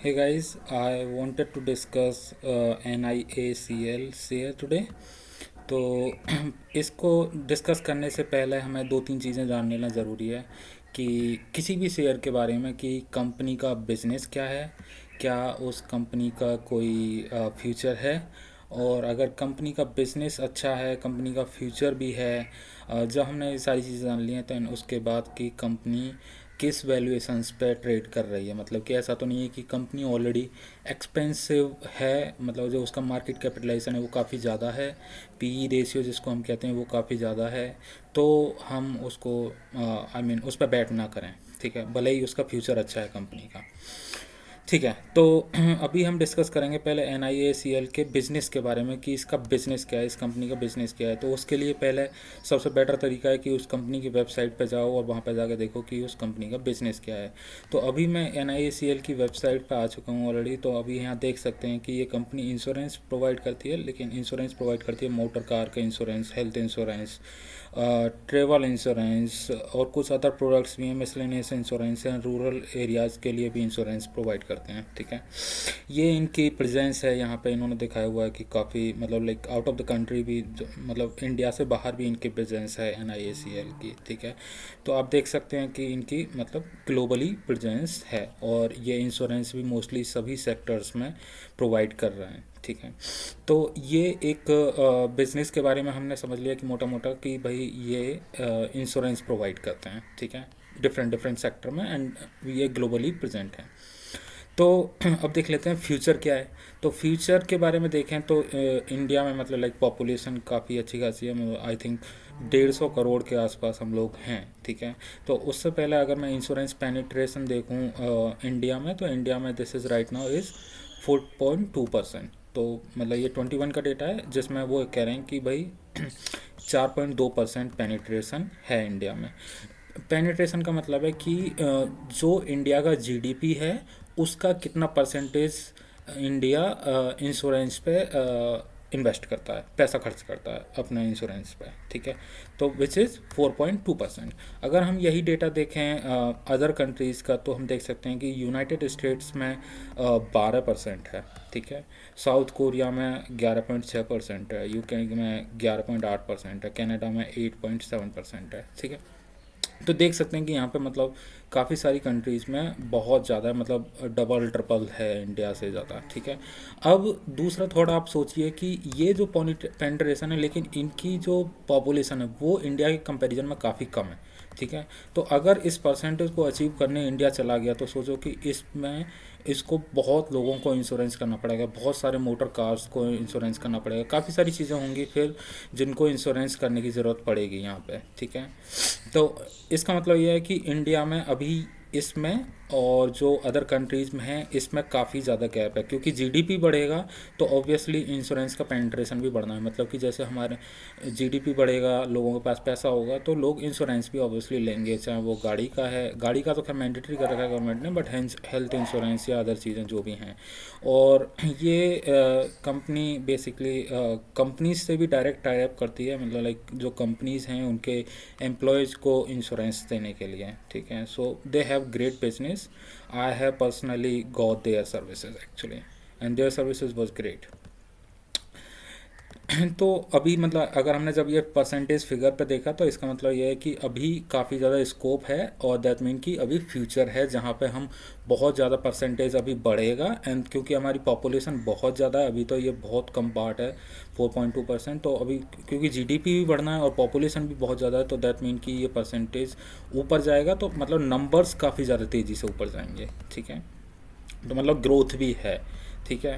Hey guys, I wanted to discuss NIACL share today. तो इसको discuss करने से पहले हमें दो तीन चीज़ें जान लेना ज़रूरी है कि किसी भी शेयर के बारे में कि कंपनी का बिजनेस क्या है, क्या उस कंपनी का कोई फ्यूचर है, और अगर कंपनी का बिजनेस अच्छा है, कंपनी का फ्यूचर भी है। जब हमने ये सारी चीज़ें जान ली हैं तो उसके बाद कि कंपनी किस वैल्यूएशंस पे ट्रेड कर रही है, मतलब कि ऐसा तो नहीं है कि कंपनी ऑलरेडी एक्सपेंसिव है, मतलब जो उसका मार्केट कैपिटलाइजेशन है वो काफ़ी ज़्यादा है, पीई रेशियो जिसको हम कहते हैं वो काफ़ी ज़्यादा है, तो हम उसको उस पर बैट ना करें। ठीक है, भले ही उसका फ्यूचर अच्छा है कंपनी का। ठीक है, तो अभी हम डिस्कस करेंगे पहले NIACL के बिज़नेस के बारे में कि इसका बिज़नेस क्या है, इस कंपनी का बिज़नेस क्या है। तो उसके लिए पहले सबसे बेटर तरीका है कि उस कंपनी की वेबसाइट पे जाओ और वहाँ पे जाके देखो कि उस कंपनी का बिज़नेस क्या है। तो अभी मैं NIACL की वेबसाइट पे आ चुका हूँ ऑलरेडी। तो अभी यहाँ देख सकते हैं कि ये कंपनी इंश्योरेंस प्रोवाइड करती है, लेकिन इंश्योरेंस प्रोवाइड करती है मोटर कार का insurance, health insurance, travel insurance और कुछ अदर प्रोडक्ट्स भी हैं, मिसलेनियस इंश्योरेंस हैं, रूरल एरियाज़ के लिए भी इंश्योरेंस प्रोवाइड करते हैं। ठीक है, ये इनकी प्रेजेंस है यहाँ पे, इन्होंने दिखाया हुआ है कि काफ़ी मतलब like out of the country भी, मतलब इंडिया से बाहर भी इनकी प्रेजेंस है NIACL की। ठीक है, तो आप देख सकते हैं कि इनकी मतलब ग्लोबली प्रेजेंस है और ये इंश्योरेंस भी मोस्टली सभी सेक्टर्स में प्रोवाइड कर रहे हैं। ठीक है, तो ये एक बिज़नेस के बारे में हमने समझ लिया कि मोटा मोटा कि भाई ये इंश्योरेंस प्रोवाइड करते हैं। ठीक है, डिफरेंट डिफरेंट सेक्टर में, एंड ये ग्लोबली प्रेजेंट है। तो अब देख लेते हैं फ्यूचर क्या है। तो फ्यूचर के बारे में देखें तो इंडिया में मतलब लाइक पॉपुलेशन काफ़ी अच्छी खासी है, आई थिंक 150 करोड़ के आसपास हम लोग हैं। ठीक है, तो उससे पहले अगर मैं इंश्योरेंस पेनिट्रेशन देखूं इंडिया में, तो इंडिया में this is right now is 4.2%। तो मतलब ये 21 का डेटा है जिसमें वो कह रहे हैं कि भाई 4.2% पेनिट्रेशन है इंडिया में। पेनिट्रेशन का मतलब है कि जो इंडिया का जीडीपी है उसका कितना परसेंटेज इंडिया इंश्योरेंस पे इन्वेस्ट करता है, पैसा खर्च करता है अपने इंश्योरेंस पे। ठीक है, तो विच इज़ 4.2%। अगर हम यही डेटा देखें अदर कंट्रीज़ का, तो हम देख सकते हैं कि यूनाइटेड स्टेट्स में 12% है। ठीक है, साउथ कोरिया में 11.6% है, UK में 11.8% है, कनाडा में 8.7% है। ठीक है, तो देख सकते हैं कि यहाँ पे मतलब काफ़ी सारी कंट्रीज़ में बहुत ज़्यादा मतलब डबल ट्रिपल है इंडिया से ज़्यादा। ठीक है, अब दूसरा थोड़ा आप सोचिए कि ये जो पेनिट्रेशन है, लेकिन इनकी जो पॉपुलेशन है वो इंडिया के कंपैरिजन में काफ़ी कम है। ठीक है, तो अगर इस परसेंटेज को अचीव करने इंडिया चला गया तो सोचो कि इसमें इसको बहुत लोगों को इंश्योरेंस करना पड़ेगा, बहुत सारे मोटर कार्स को इंश्योरेंस करना पड़ेगा, काफ़ी सारी चीज़ें होंगी फिर जिनको इंश्योरेंस करने की ज़रूरत पड़ेगी यहाँ पे। ठीक है, तो इसका मतलब यह है कि इंडिया में अभी इसमें और जो अदर कंट्रीज़ में है इसमें काफ़ी ज़्यादा गैप है, क्योंकि जीडीपी बढ़ेगा तो ऑब्वियसली इंश्योरेंस का पेनिट्रेशन भी बढ़ना है। मतलब कि जैसे हमारे जीडीपी बढ़ेगा, लोगों के पास पैसा होगा, तो लोग इंश्योरेंस भी ऑब्वियसली लेंगे, चाहे वो गाड़ी का है, गाड़ी का तो खैर मैंडेटरी कर रखा है गवर्नमेंट ने, बट हेल्थ इंश्योरेंस या अदर चीज़ें जो भी हैं। और ये कंपनी बेसिकली कंपनीज से भी डायरेक्ट टाई अप करती है, मतलब लाइक जो कंपनीज़ हैं उनके एम्प्लॉयज़ को इंश्योरेंस देने के लिए। ठीक है, so they have great business. I have personally got their services actually, and their services was great. तो अभी मतलब अगर हमने जब ये परसेंटेज फिगर पे देखा तो इसका मतलब ये है कि अभी काफ़ी ज़्यादा स्कोप है, और दैट मीन कि अभी फ्यूचर है जहाँ पे हम बहुत ज़्यादा परसेंटेज अभी बढ़ेगा। एंड क्योंकि हमारी पॉपुलेशन बहुत ज़्यादा है, अभी तो ये बहुत कम पार्ट है 4.2%, तो अभी क्योंकि जीडीपी भी बढ़ना है और पॉपुलेशन भी बहुत ज़्यादा है, तो दैट मीन कि ये परसेंटेज ऊपर जाएगा, तो मतलब नंबर्स काफ़ी ज़्यादा तेज़ी से ऊपर जाएंगे। ठीक है, तो मतलब ग्रोथ भी है। ठीक है,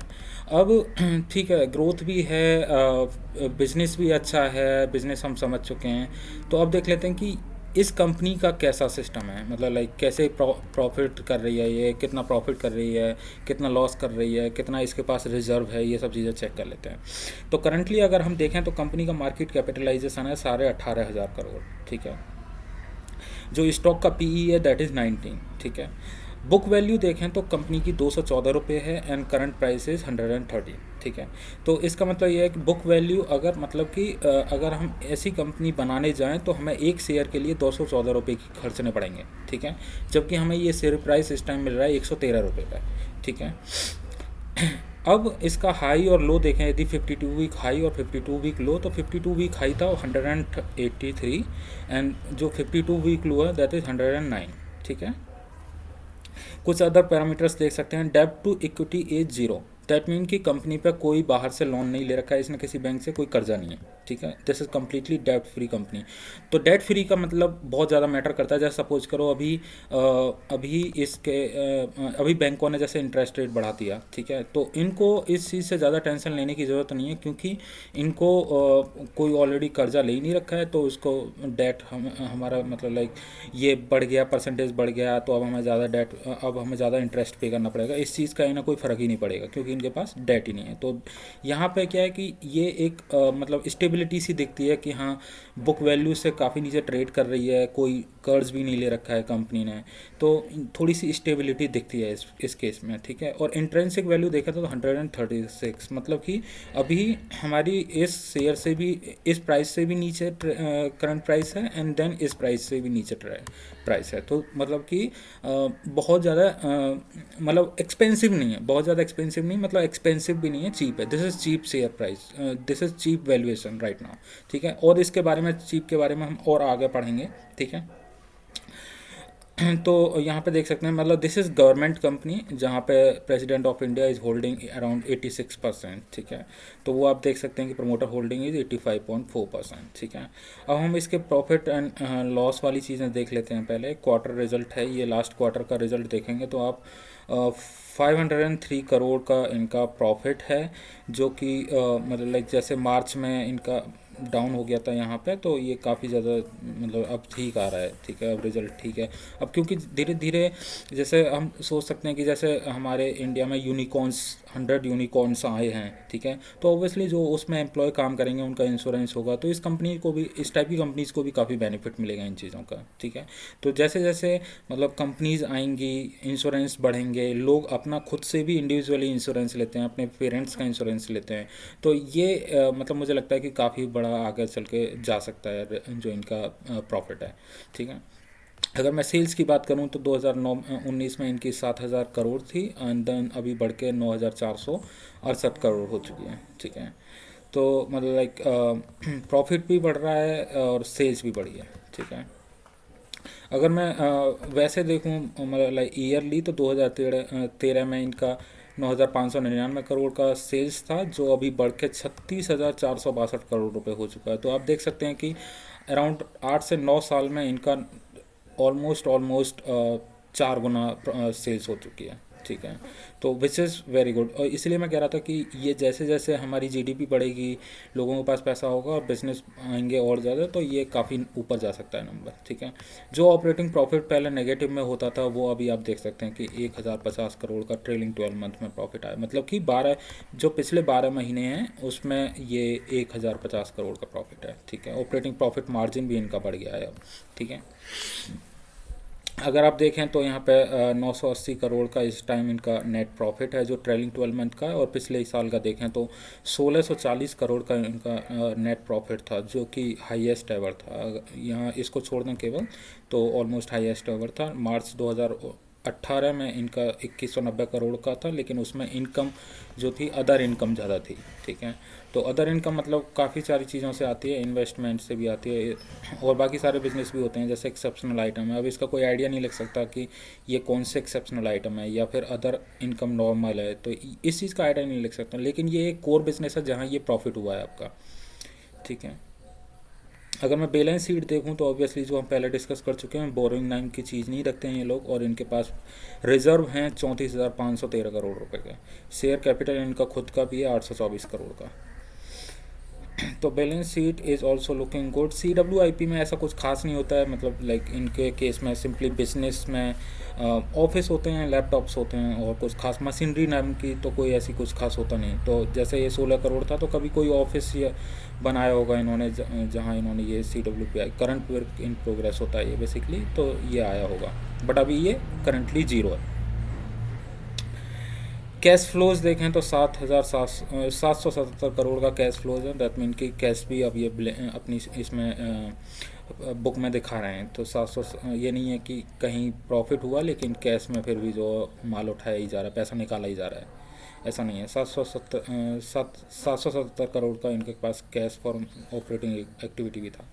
अब ठीक है, ग्रोथ भी है, बिजनेस भी अच्छा है, बिजनेस हम समझ चुके हैं। तो अब देख लेते हैं कि इस कंपनी का कैसा सिस्टम है, मतलब लाइक कैसे प्रॉफिट कर रही है, ये कितना प्रॉफिट कर रही है, कितना लॉस कर रही है, कितना इसके पास रिजर्व है, ये सब चीज़ें चेक कर लेते हैं। तो करंटली अगर हम देखें तो कंपनी का मार्केट कैपिटलाइजेशन है 18,500 करोड़। ठीक है, जो स्टॉक का पीई है दैट इज़ 19। ठीक है, बुक वैल्यू देखें तो कंपनी की 214 रुपये है एंड करंट प्राइस इज़ 130, ठीक है। तो इसका मतलब ये है कि बुक वैल्यू अगर मतलब कि अगर हम ऐसी कंपनी बनाने जाएं तो हमें एक शेयर के लिए 214 रुपये की खर्चने पड़ेंगे, ठीक है, जबकि हमें ये शेयर प्राइस इस टाइम मिल रहा है 113 रुपये का, ठीक है। अब इसका हाई और लो देखें, यदि 52 वीक हाई और 52 वीक लो, तो 52 वीक हाई था 183 एंड जो 52 वीक लो है दैट इज़ 109, ठीक है। कुछ अदर पैरामीटर्स देख सकते हैं। डेब्ट to equity is zero, that mean कि कंपनी पे कोई बाहर से लोन नहीं ले रखा है, इसने किसी बैंक से कोई कर्जा नहीं है, ठीक है। दिस इज कम्प्लीटली डेब्ट फ्री कंपनी। तो डेब्ट फ्री का मतलब बहुत ज़्यादा मैटर करता है। जैसे सपोज करो अभी बैंकों ने जैसे इंटरेस्ट रेट बढ़ा दिया, ठीक है, तो इनको इस चीज़ से ज़्यादा टेंशन लेने की ज़रूरत नहीं है, क्योंकि इनको कोई ऑलरेडी कर्जा ले ही नहीं रखा है। तो उसको डेट हमारा मतलब लाइक ये बढ़ गया, परसेंटेज बढ़ गया, तो अब हमें ज़्यादा इंटरेस्ट पे करना पड़ेगा, इस चीज़ का इन्हें कोई फ़र्क ही नहीं पड़ेगा, क्योंकि इनके पास डेट ही नहीं है। तो यहाँ पे क्या है कि ये एक मतलब स्टेबिलिटी सी दिखती है कि हाँ, बुक वैल्यू से काफ़ी नीचे ट्रेड कर रही है, कोई कर्ज भी नहीं ले रखा है कंपनी ने, तो थोड़ी सी स्टेबिलिटी दिखती है इस केस में, ठीक है। और इंट्रेंसिक वैल्यू देखा तो 136, मतलब कि अभी हमारी इस शेयर से भी, इस प्राइस से भी नीचे करंट प्राइस है एंड देन इस प्राइस से भी नीचे प्राइस है। तो मतलब कि बहुत ज़्यादा मतलब एक्सपेंसिव नहीं है, बहुत ज़्यादा एक्सपेंसिव नहीं, मतलब एक्सपेंसिव भी नहीं है, चीप है। This is cheap share price, this is cheap valuation right now, ठीक है। और इसके बारे में, चीप के बारे में हम और आगे पढ़ेंगे, ठीक है। तो यहाँ पे देख सकते हैं, मतलब दिस इज़ गवर्नमेंट कंपनी जहाँ पे president of India is holding around 86%, ठीक है। तो वो आप देख सकते हैं कि प्रमोटर होल्डिंग इज़ 85.4%, ठीक है। अब हम इसके प्रॉफिट एंड लॉस वाली चीज़ें देख लेते हैं। पहले क्वार्टर रिजल्ट है, ये लास्ट क्वार्टर का रिजल्ट देखेंगे तो आप 503 करोड़ का इनका प्रॉफिट है, जो कि मतलब लाइक जैसे मार्च में इनका डाउन हो गया था यहाँ पे, तो ये काफ़ी ज़्यादा मतलब अब ठीक आ रहा है, ठीक है, अब रिज़ल्ट ठीक है। अब क्योंकि धीरे धीरे जैसे हम सोच सकते हैं कि जैसे हमारे इंडिया में यूनिकॉर्न्स 100 यूनिकॉर्न्स आए हैं, ठीक है, तो ऑब्वियसली जो उसमें एम्प्लॉय काम करेंगे उनका इंश्योरेंस होगा, तो इस कंपनी को भी, इस टाइप की कंपनीज़ को भी काफ़ी बेनिफिट मिलेगा इन चीज़ों का, ठीक है। तो जैसे जैसे मतलब कंपनीज़ आएंगी, इंश्योरेंस बढ़ेंगे, लोग अपना खुद से भी इंडिविजुअली इंश्योरेंस लेते हैं, अपने पेरेंट्स का इंश्योरेंस लेते हैं, तो ये मतलब मुझे लगता है कि काफ़ी बड़ा आगे चल के जा सकता है जो इनका प्रॉफिट है, ठीक है। अगर मैं सेल्स की बात करूं तो 2019 में इनकी 7,000 करोड़ थी एंड देन अभी बढ़ के 9,468 करोड़ हो चुकी है, ठीक है। तो मतलब लाइक प्रॉफिट भी बढ़ रहा है और सेल्स भी बढ़ी है, ठीक है। अगर मैं वैसे देखूं मतलब लाइक ईयरली, तो 2013 में इनका 9,599 करोड़ का सेल्स था, जो अभी बढ़ के 36,462 करोड़ रुपए हो चुका है। तो आप देख सकते हैं कि अराउंड 8 से 9 साल में इनका ऑलमोस्ट 4 गुना सेल्स हो चुकी है, ठीक है। तो विच इज़ वेरी गुड। और इसलिए मैं कह रहा था कि ये जैसे जैसे हमारी जीडीपी बढ़ेगी, लोगों के पास पैसा होगा और बिजनेस आएंगे और ज़्यादा, तो ये काफ़ी ऊपर जा सकता है नंबर, ठीक है। जो ऑपरेटिंग प्रॉफिट पहले नेगेटिव में होता था, वो अभी आप देख सकते हैं कि 1,050 करोड़ का ट्रेलिंग 12 मंथ में प्रॉफिट आया, मतलब कि 12 जो पिछले 12 महीने हैं उसमें ये 1,050 करोड़ का प्रॉफिट है, ठीक है। ऑपरेटिंग प्रॉफिट मार्जिन भी इनका बढ़ गया है अब, ठीक है। अगर आप देखें तो यहाँ पे 980 करोड़ का इस टाइम इनका नेट प्रॉफिट है, जो ट्रेलिंग 12 मंथ का है। और पिछले साल का देखें तो 1640 करोड़ का इनका नेट प्रॉफिट था, जो कि हाईएस्ट एवर था। यहाँ इसको छोड़ दें केवल, तो ऑलमोस्ट हाईएस्ट एवर था। मार्च 2018 में इनका 2190 करोड़ का था, लेकिन उसमें इनकम जो थी, अदर इनकम ज़्यादा थी, ठीक है। तो अदर इनकम मतलब काफ़ी सारी चीज़ों से आती है, इन्वेस्टमेंट से भी आती है और बाकी सारे बिजनेस भी होते हैं, जैसे एक्सेप्शनल आइटम है। अब इसका कोई आइडिया नहीं लग सकता कि ये कौन से एक्सेप्शनल आइटम है या फिर अदर इनकम नॉर्मल है, तो इस चीज़ का आइडिया नहीं लग सकता, लेकिन ये एक कोर बिजनेस है जहाँ ये प्रॉफिट हुआ है आपका, ठीक है। अगर मैं बैलेंस शीट देखूं तो ऑब्वियसली जो हम पहले डिस्कस कर चुके हैं, बोरिंग नाम की चीज़ नहीं रखते हैं ये लोग, और इनके पास रिजर्व हैं 34,513 करोड़ रुपए के। शेयर कैपिटल इनका खुद का भी है 824 करोड़ का। तो balance sheet is also looking good. CWIP में ऐसा कुछ खास नहीं होता है, मतलब लाइक इनके केस में सिंपली बिजनेस में ऑफिस होते हैं, लैपटॉप्स होते हैं, और कुछ खास मशीनरी नाम की तो कोई ऐसी कुछ खास होता नहीं। तो जैसे ये 16 करोड़ था, तो कभी कोई ऑफिस या बनाया होगा इन्होंने, जहाँ इन्होंने ये CWPI current work in progress होता है ये बेसिकली, तो ये आया होगा, बट अभी ये करंटली जीरो है, कैश फ्लोज देखें तो 7,777 करोड़ का कैश फ्लोज है। दैट मीन कि कैश भी अब ये अपनी इसमें बुक में दिखा रहे हैं। तो 700, ये नहीं है कि कहीं प्रॉफिट हुआ लेकिन कैश में फिर भी जो माल उठाया ही जा रहा है, पैसा निकाला ही जा रहा है, ऐसा नहीं है। 770 करोड़ का इनके पास कैश फॉर ऑपरेटिंग एक्टिविटी भी था।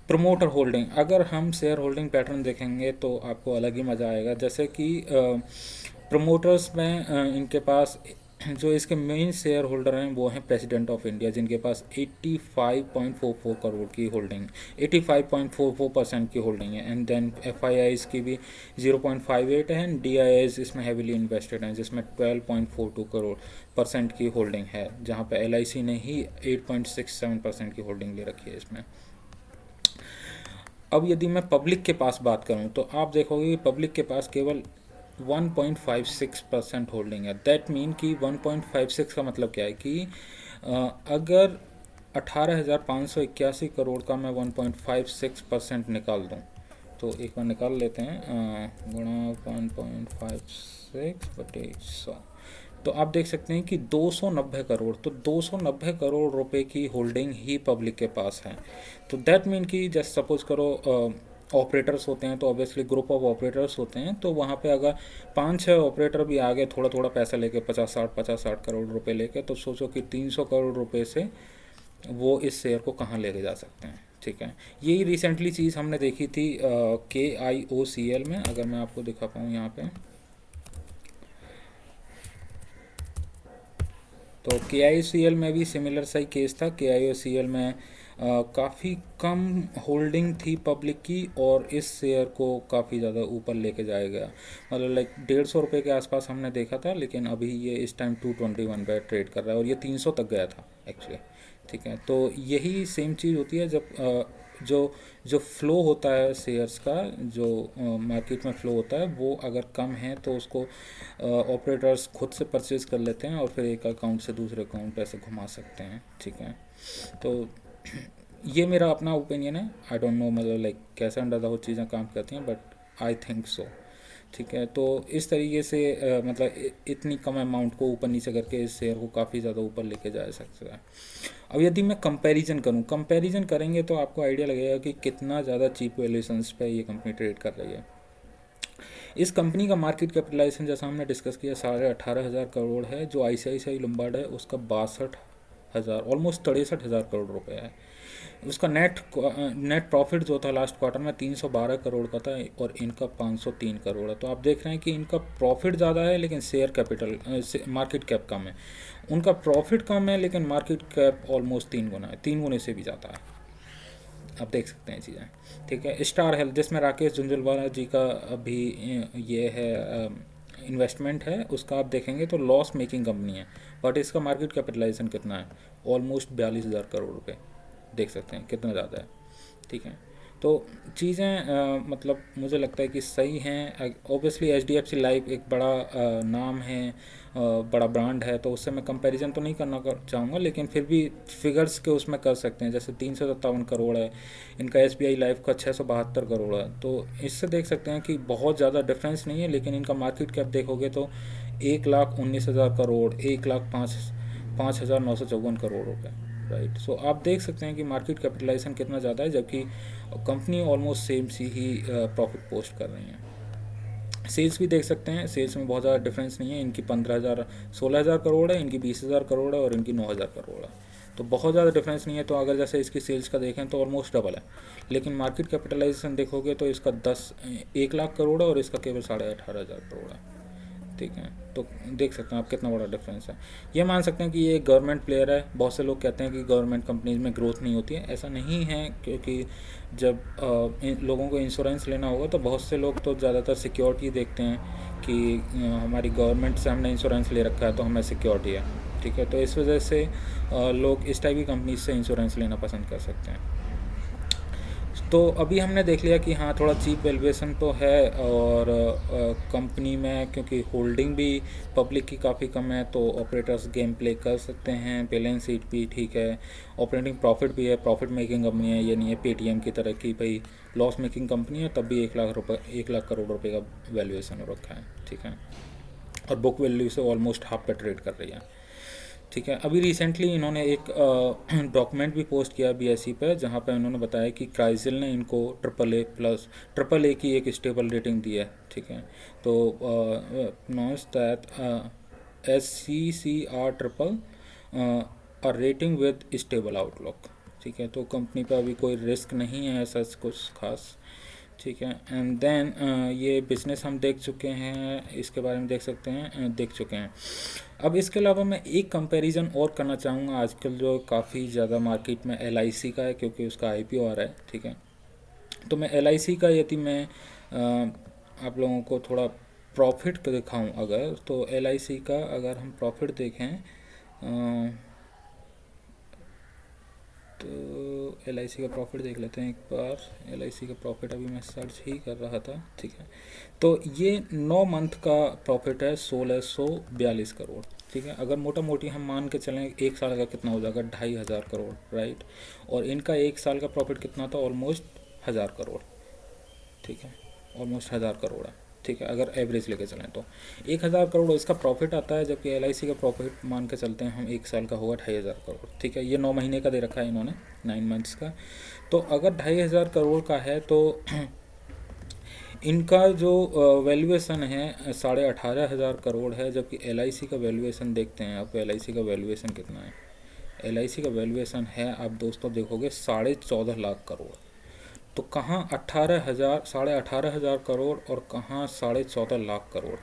प्रमोटर होल्डिंग, अगर हम शेयर होल्डिंग पैटर्न देखेंगे तो आपको अलग ही मज़ा आएगा। जैसे कि प्रमोटर्स में इनके पास जो इसके मेन शेयर होल्डर हैं वो हैं प्रेसिडेंट ऑफ इंडिया, जिनके पास 85.44 करोड़ की होल्डिंग, 85.44% की होल्डिंग है। एंड देन FIIs की भी 0.58 है। एंड DIIs इसमें हैविली इन्वेस्टेड हैं जिसमें 12.42 करोड़ परसेंट की होल्डिंग है, जहाँ पे LIC ने ही 8.67% की होल्डिंग ले रखी है इसमें। अब यदि मैं पब्लिक के पास बात करूं तो आप देखोगे कि पब्लिक के पास केवल 1.56% होल्डिंग है। दैट मीन कि 1.56 का मतलब क्या है कि अगर 18,581 करोड़ का मैं 1.56% निकाल दूं, तो एक बार निकाल लेते हैं, गुणा 1.56/100, तो आप देख सकते हैं कि 290 करोड़, तो 290 करोड़ रुपए की होल्डिंग ही पब्लिक के पास है। तो दैट मीन कि जैसे सपोज करो ऑपरेटर्स होते हैं तो ऑब्वियसली ग्रुप ऑफ ऑपरेटर्स होते हैं, तो वहाँ पे अगर 5-6 ऑपरेटर भी आ गए थोड़ा थोड़ा पैसा लेके 50-60 करोड़ रुपए लेके, तो सोचो कि 300 करोड़ रुपए से वो इस शेयर को कहाँ लेके जा सकते हैं। ठीक है, यही रिसेंटली चीज़ हमने देखी थी KIOCL में। अगर मैं आपको दिखा पाऊँ यहाँ पे, तो KIOCL में भी सिमिलर सा ही केस था। KIOCL में काफ़ी कम होल्डिंग थी पब्लिक की और इस शेयर को काफ़ी ज़्यादा ऊपर लेके जाया गया, मतलब लाइक 150 रुपये के आसपास हमने देखा था, लेकिन अभी ये इस टाइम 221 पे ट्रेड कर रहा है और ये 300 तक गया था एक्चुअली। ठीक है, तो यही सेम चीज़ होती है जब जो जो फ्लो होता है शेयर्स का, जो मार्केट में फ्लो होता है, वो अगर कम है तो उसको ऑपरेटर्स खुद से परचेज कर लेते हैं और फिर एक अकाउंट से दूसरे अकाउंट पैसे घुमा सकते हैं। ठीक है, तो ये मेरा अपना ओपिनियन है। आई डोंट नो मतलब लाइक कैसे अंडर द हुड चीज़ें काम करती हैं, बट आई थिंक सो। ठीक है, तो इस तरीके से मतलब इतनी कम अमाउंट को ऊपर नीचे करके इस शेयर को काफ़ी ज़्यादा ऊपर लेके जा सकता है। अब यदि मैं कंपैरिजन करेंगे तो आपको आइडिया लगेगा कि कितना ज़्यादा चीप वैल्यूएशंस पे ये कंपनी ट्रेड कर रही है। इस कंपनी का मार्केट कैपिटलाइजेशन जैसा हमने डिस्कस किया 18,500 करोड़ है। जो ICICI लोम्बार्ड है उसका 62,000, ऑलमोस्ट 63,000 करोड़ रुपए है। उसका नेट प्रॉफिट जो था लास्ट क्वार्टर में 312 करोड़ का था और इनका 503 करोड़ है। तो आप देख रहे हैं कि इनका प्रॉफिट ज़्यादा है लेकिन शेयर कैपिटल मार्केट कैप कम है। उनका प्रॉफिट कम है लेकिन मार्केट कैप ऑलमोस्ट 3 गुना है, 3 गुने से भी ज़्यादा है। आप देख सकते हैं चीज़ें। ठीक है, स्टार हेल्थ जिसमें राकेश झुंझुनवाला जी का अभी ये है इन्वेस्टमेंट है, उसका आप देखेंगे तो लॉस मेकिंग कंपनी है, बट इसका मार्केट कैपिटलाइजेशन कितना है, ऑलमोस्ट 42,000 करोड़ रुपए। देख सकते हैं कितना ज़्यादा है। ठीक है, तो चीज़ें मतलब मुझे लगता है कि सही हैं। ऑब्वियसली HDFC लाइफ एक बड़ा नाम है, बड़ा ब्रांड है, तो उससे मैं कंपैरिजन तो नहीं करना चाहूँगा, लेकिन फिर भी फिगर्स के उसमें कर सकते हैं। जैसे 357 करोड़ है, इनका SBI लाइफ का 672 करोड़ है, तो इससे देख सकते हैं कि बहुत ज़्यादा डिफरेंस नहीं है। लेकिन इनका मार्केट कैप देखोगे तो 1,19,000 करोड़, 1,05,954 करोड़ रुपये, राइट। सो आप देख सकते हैं कि मार्केट कैपिटलाइजेशन कितना ज़्यादा है, जबकि कंपनी ऑलमोस्ट सेम सी ही प्रॉफिट पोस्ट कर रही हैं। सेल्स भी देख सकते हैं, सेल्स में बहुत ज़्यादा डिफरेंस नहीं है। इनकी 15,000 16,000 करोड़ है, इनकी 20,000 करोड़ है और इनकी 9,000 करोड़ है, तो बहुत ज़्यादा डिफरेंस नहीं है। तो अगर जैसे इसकी सेल्स का देखें तो ऑलमोस्ट डबल है, लेकिन मार्केट कैपिटलाइजेशन देखोगे तो इसका 1 लाख करोड़ है और इसका केवल 18,500 करोड़ है। ठीक है, तो देख सकते हैं आप कितना बड़ा डिफरेंस है। ये मान सकते हैं कि ये गवर्नमेंट प्लेयर है। बहुत से लोग कहते हैं कि गवर्नमेंट कंपनीज में ग्रोथ नहीं होती है, ऐसा नहीं है, क्योंकि जब लोगों को इंश्योरेंस लेना होगा तो बहुत से लोग तो ज़्यादातर सिक्योरिटी देखते हैं कि हमारी गवर्नमेंट से हमने इंश्योरेंस ले रखा है तो हमें सिक्योरिटी है। ठीक है, तो इस वजह से लोग इस टाइप की कंपनीज से इंश्योरेंस लेना पसंद कर सकते हैं। तो अभी हमने देख लिया कि हाँ थोड़ा चीप वैल्यूएशन तो है, और कंपनी में क्योंकि होल्डिंग भी पब्लिक की काफ़ी कम है तो ऑपरेटर्स गेम प्ले कर सकते हैं। बैलेंस शीट भी ठीक है, ऑपरेटिंग प्रॉफिट भी है, प्रॉफिट मेकिंग कंपनी है, ये नहीं है पेटीएम की तरह की भाई लॉस मेकिंग कंपनी है, तब भी 1 लाख करोड़ रुपये का वैल्यूएशन हो रखा है। ठीक है, और बुक वैल्यू से ऑलमोस्ट हाफ पे ट्रेड कर रही है। ठीक है, अभी रिसेंटली इन्होंने एक डॉक्यूमेंट भी पोस्ट किया BSE पे, जहाँ पे उन्होंने बताया कि क्राइसिल ने इनको ट्रिपल ए की एक स्टेबल रेटिंग दी है। ठीक है, तो knows that SCCR triple a rating with stable outlook. ठीक है, तो कंपनी पर अभी कोई रिस्क नहीं है ऐसा कुछ खास। ठीक है, एंड देन ये बिज़नेस हम देख चुके हैं, इसके बारे में देख सकते हैं, देख चुके हैं। अब इसके अलावा मैं एक कंपैरिजन और करना चाहूँगा, आजकल जो काफ़ी ज़्यादा मार्केट में LIC का है, क्योंकि उसका IPO आ रहा है। ठीक है, तो मैं LIC का यदि मैं आप लोगों को थोड़ा प्रॉफिट को दिखाऊं अगर, तो LIC का अगर हम प्रॉफिट देखें तो LIC का प्रॉफिट देख लेते हैं एक बार। LIC का प्रॉफिट अभी मैं सर्च ही कर रहा था। ठीक है, तो ये 9 मंथ का प्रॉफिट है 1642 करोड़। ठीक है, अगर मोटा मोटी हम मान के चलें एक साल का कितना हो जाएगा, 2500 करोड़, राइट। और इनका एक साल का प्रॉफिट कितना था, ऑलमोस्ट 1000 करोड़। ठीक है, ऑलमोस्ट 1000 करोड़ है। ठीक है, अगर एवरेज लेके चलें तो 1000 करोड़ इसका प्रॉफिट आता है, जबकि LIC का प्रॉफिट मान के चलते हैं हम एक साल का होगा 2500 करोड़। ठीक है, ये 9 महीने का दे रखा है इन्होंने, 9 मंथ्स का। तो अगर 2500 करोड़ का है तो इनका जो वैल्यूएशन है 18,500 करोड़ है, जबकि LIC का वैल्यूएशन देखते हैं आप। LIC का वैल्यूएशन कितना है, LIC का वैल्यूएशन है, आप दोस्तों देखोगे 14.5 लाख करोड़। तो कहाँ 18,500 और कहाँ 14.5 लाख करोड़।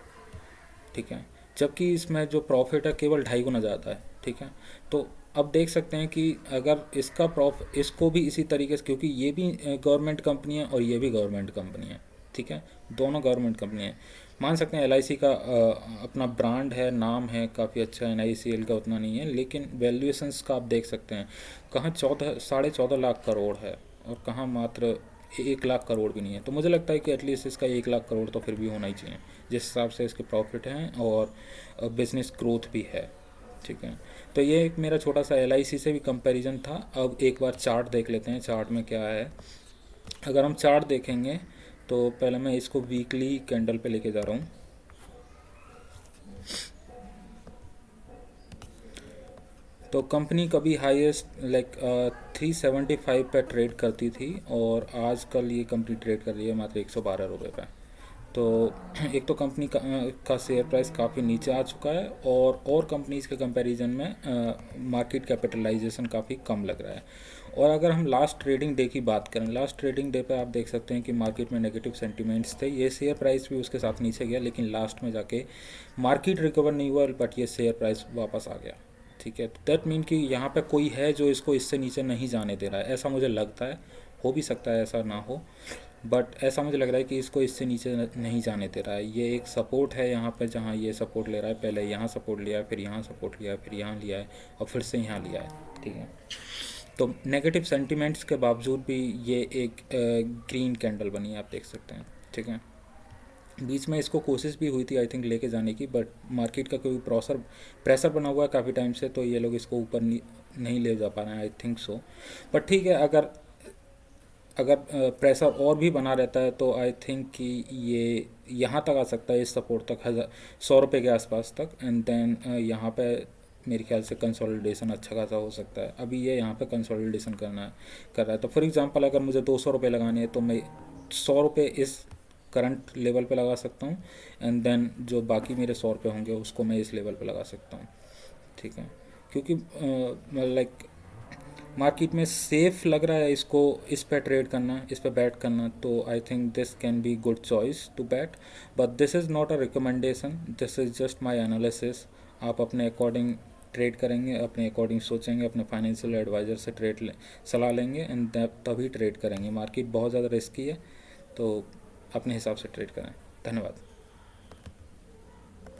ठीक है, जबकि इसमें जो प्रॉफिट है केवल 2.5 गुना ज़्यादा है। ठीक है, तो अब देख सकते हैं कि अगर इसको भी इसी तरीके से, क्योंकि ये भी गवर्नमेंट कंपनी है और ये भी गवर्नमेंट कंपनी है। ठीक है, दोनों गवर्नमेंट कंपनी है। मान सकते हैं LIC का अपना ब्रांड है, नाम है काफ़ी अच्छा, NICL का उतना नहीं है, लेकिन वैल्यूएशंस का आप देख सकते हैं कहाँ 14.5 लाख करोड़ है और कहाँ मात्र 1 लाख करोड़ भी नहीं है। तो मुझे लगता है कि एटलीस्ट इसका 1 लाख करोड़ तो फिर भी होना ही चाहिए, जिस हिसाब से इसके प्रॉफिट हैं और बिजनेस ग्रोथ भी है। ठीक है, तो ये एक मेरा छोटा सा LIC से भी कंपैरिजन था। अब एक बार चार्ट देख लेते हैं, चार्ट में क्या है। अगर हम चार्ट देखेंगे तो पहले मैं इसको वीकली कैंडल पे लेके जा रहा हूँ। तो कंपनी कभी हाईएस्ट 375 पे ट्रेड करती थी और आजकल ये कंपनी ट्रेड कर रही है मात्र 112 रुपये पे। तो एक तो कंपनी का शेयर प्राइस काफ़ी नीचे आ चुका है और कंपनीज़ के कंपैरिजन में मार्केट कैपिटलाइजेशन काफ़ी कम लग रहा है। और अगर हम लास्ट ट्रेडिंग डे की बात करें, लास्ट ट्रेडिंग डे पे आप देख सकते हैं कि मार्केट में नेगेटिव सेंटिमेंट्स थे, ये शेयर प्राइस भी उसके साथ नीचे गया, लेकिन लास्ट में जाके मार्केट रिकवर नहीं हुआ, बट ये शेयर प्राइस वापस आ गया। ठीक है, तो दैट मीन कि यहाँ पे कोई है जो इसको इससे नीचे नहीं जाने दे रहा है, ऐसा मुझे लगता है। हो भी सकता है ऐसा ना हो, बट ऐसा मुझे लग रहा है कि इसको इससे नीचे नहीं जाने दे रहा है। ये एक सपोर्ट है यहाँ पे, जहाँ ये सपोर्ट ले रहा है, पहले यहाँ सपोर्ट लिया है, फिर यहाँ सपोर्ट लिया है, फिर यहाँ लिया है और फिर से यहाँ लिया है। ठीक है, तो नेगेटिव सेंटिमेंट्स के बावजूद भी ये एक ग्रीन कैंडल बनी है, आप देख सकते हैं। ठीक है, बीच में इसको कोशिश भी हुई थी आई थिंक लेके जाने की, बट मार्केट का कोई प्रेशर बना हुआ है काफ़ी टाइम से, तो ये लोग इसको ऊपर नहीं ले जा पा रहे हैं, आई थिंक सो। बट ठीक है, अगर अगर प्रेशर और भी बना रहता है तो आई थिंक कि ये यहाँ तक आ सकता है, इस सपोर्ट तक, 100 रुपये के आसपास तक, एंड देन यहाँ पे मेरे ख्याल से कंसोलिडेशन अच्छा खासा हो सकता है। अभी ये यहाँ पे कंसोलिडेशन कर रहा है। तो फॉर एग्जांपल अगर मुझे 200 रुपये लगाने हैं तो मैं 100 रुपये इस करंट लेवल पे लगा सकता हूँ, एंड देन जो बाकी मेरे 100 रुपये होंगे उसको मैं इस लेवल पे लगा सकता हूँ। ठीक है, क्योंकि लाइक मार्केट में सेफ लग रहा है इसको, इस पे ट्रेड करना, इस पे बैट करना, तो I think this can be good choice to bat. But this is not a recommendation, this is just my analysis. आप अपने अकॉर्डिंग ट्रेड करेंगे, अपने अकॉर्डिंग सोचेंगे, अपने फाइनेंशियल एडवाइज़र से सलाह लेंगे, एंड तभी ट्रेड करेंगे। मार्केट बहुत ज़्यादा रिस्की है, तो अपने हिसाब से ट्रेड करें। धन्यवाद।